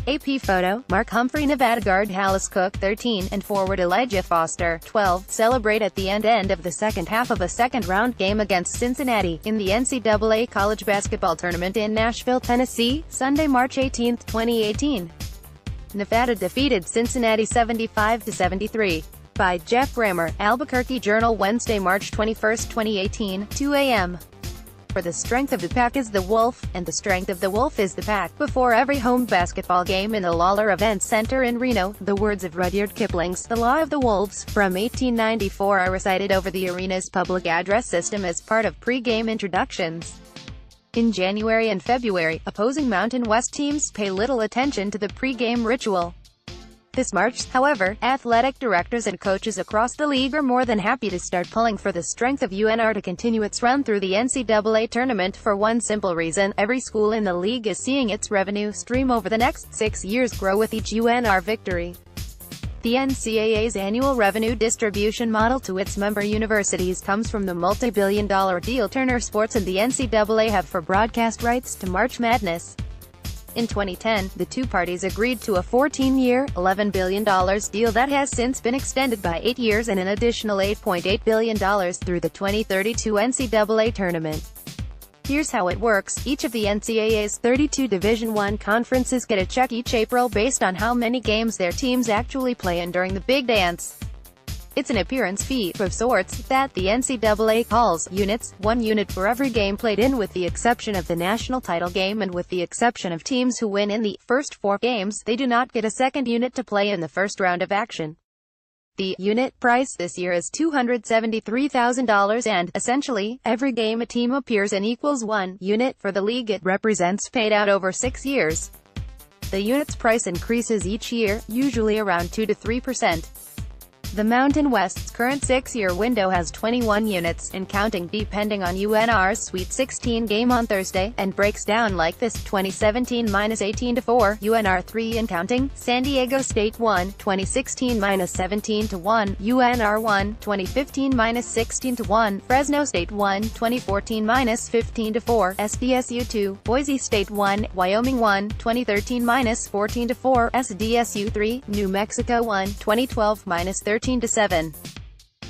AP photo, Mark Humphrey Nevada guard Hallice Cooke, 13, and forward Elijah Foster, 12, celebrate at the end of the second half of a second-round game against Cincinnati, in the NCAA college basketball tournament in Nashville, Tennessee, Sunday, March 18, 2018. Nevada defeated Cincinnati 75-73. By Jeff Grammer, Albuquerque Journal, Wednesday, March 21, 2018, 2 a.m. For the strength of the pack is the wolf, and the strength of the wolf is the pack. Before every home basketball game in the Lawler Event Center in Reno, the words of Rudyard Kipling's The Law of the Wolves, from 1894 are recited over the arena's public address system as part of pre-game introductions. In January and February, opposing Mountain West teams pay little attention to the pre-game ritual. This March, however, athletic directors and coaches across the league are more than happy to start pulling for the strength of UNR to continue its run through the NCAA tournament for one simple reason: every school in the league is seeing its revenue stream over the next 6 years grow with each UNR victory. The NCAA's annual revenue distribution model to its member universities comes from the multi-billion-dollar deal Turner Sports and the NCAA have for broadcast rights to March Madness. In 2010, the two parties agreed to a 14-year, $11 billion deal that has since been extended by 8 years and an additional $8.8 billion through the 2032 NCAA tournament. Here's how it works: each of the NCAA's 32 Division I conferences get a check each April based on how many games their teams actually play in during the Big Dance. It's an appearance fee, of sorts, that the NCAA calls units, 1 unit for every game played in, with the exception of the national title game, and with the exception of teams who win in the first 4 games, they do not get a second unit to play in the first round of action. The unit price this year is $273,000, and, essentially, every game a team appears in equals 1 unit for the league it represents, paid out over 6 years. The unit's price increases each year, usually around 2 to 3%. The Mountain West's current 6-year window has 21 units, and counting, depending on UNR's Sweet 16 game on Thursday, and breaks down like this: 2017 -18-4, UNR 3 and counting, San Diego State 1, 2016 -17-1, UNR 1, 2015 -16-1, Fresno State 1, 2014 -15-4, SDSU 2, Boise State 1, Wyoming 1, 2013 -14-4, SDSU 3, New Mexico 1, 2012 -13-7.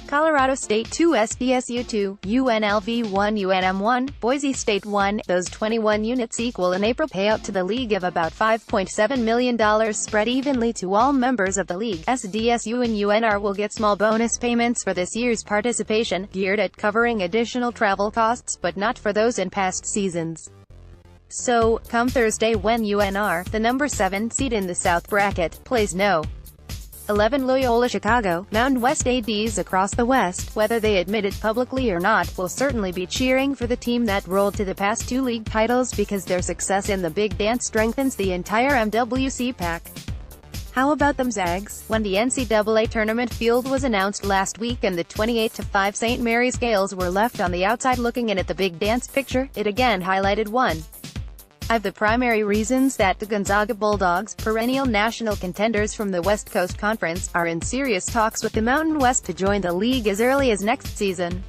Colorado State 2, SDSU 2, UNLV 1, UNM 1, Boise State 1. Those 21 units equal an April payout to the league of about $5.7 million, spread evenly to all members of the league. SDSU and UNR will get small bonus payments for this year's participation, geared at covering additional travel costs, but not for those in past seasons. So, come Thursday, when UNR, the number 7 seed in the South bracket, plays No. 11 Loyola Chicago, Mountain West ADs across the West, whether they admit it publicly or not, will certainly be cheering for the team that rolled to the past 2 league titles, because their success in the Big Dance strengthens the entire MWC pack. How about them Zags? When the NCAA tournament field was announced last week and the 28-5 St. Mary's Gales were left on the outside looking in at the Big Dance picture, it again highlighted one of the primary reasons that the Gonzaga Bulldogs, perennial national contenders from the West Coast Conference, are in serious talks with the Mountain West to join the league as early as next season.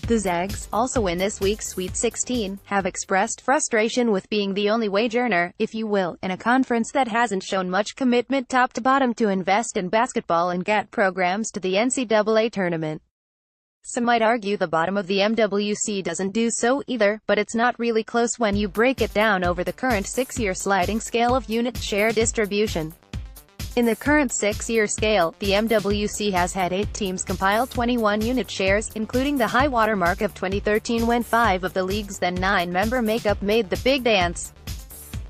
The Zags, also in this week's Sweet 16, have expressed frustration with being the only wage earner, if you will, in a conference that hasn't shown much commitment top to bottom to invest in basketball and get programs to the NCAA tournament. Some might argue the bottom of the MWC doesn't do so either, but it's not really close when you break it down over the current 6-year sliding scale of unit share distribution. In the current 6-year scale, the MWC has had 8 teams compile 21 unit shares, including the high water mark of 2013 when 5 of the league's then 9-member makeup made the Big Dance.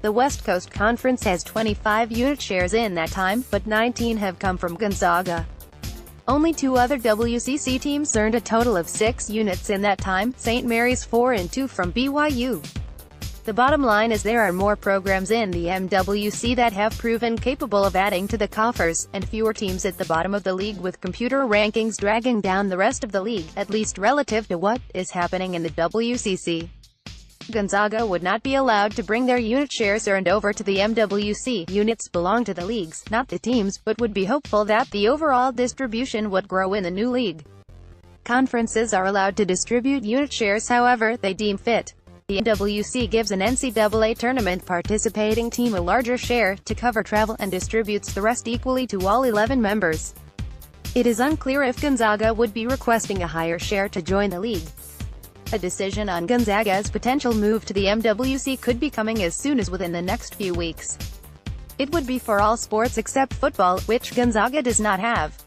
The West Coast Conference has 25 unit shares in that time, but 19 have come from Gonzaga. Only 2 other WCC teams earned a total of 6 units in that time, St. Mary's 4 and 2 from BYU. The bottom line is there are more programs in the MWC that have proven capable of adding to the coffers, and fewer teams at the bottom of the league with computer rankings dragging down the rest of the league, at least relative to what is happening in the WCC. Gonzaga would not be allowed to bring their unit shares earned over to the MWC. Units belong to the leagues, not the teams, but would be hopeful that the overall distribution would grow in the new league. Conferences are allowed to distribute unit shares however they deem fit. The MWC gives an NCAA tournament participating team a larger share, to cover travel, and distributes the rest equally to all 11 members. It is unclear if Gonzaga would be requesting a higher share to join the league. A decision on Gonzaga's potential move to the MWC could be coming as soon as within the next few weeks. It would be for all sports except football, which Gonzaga does not have.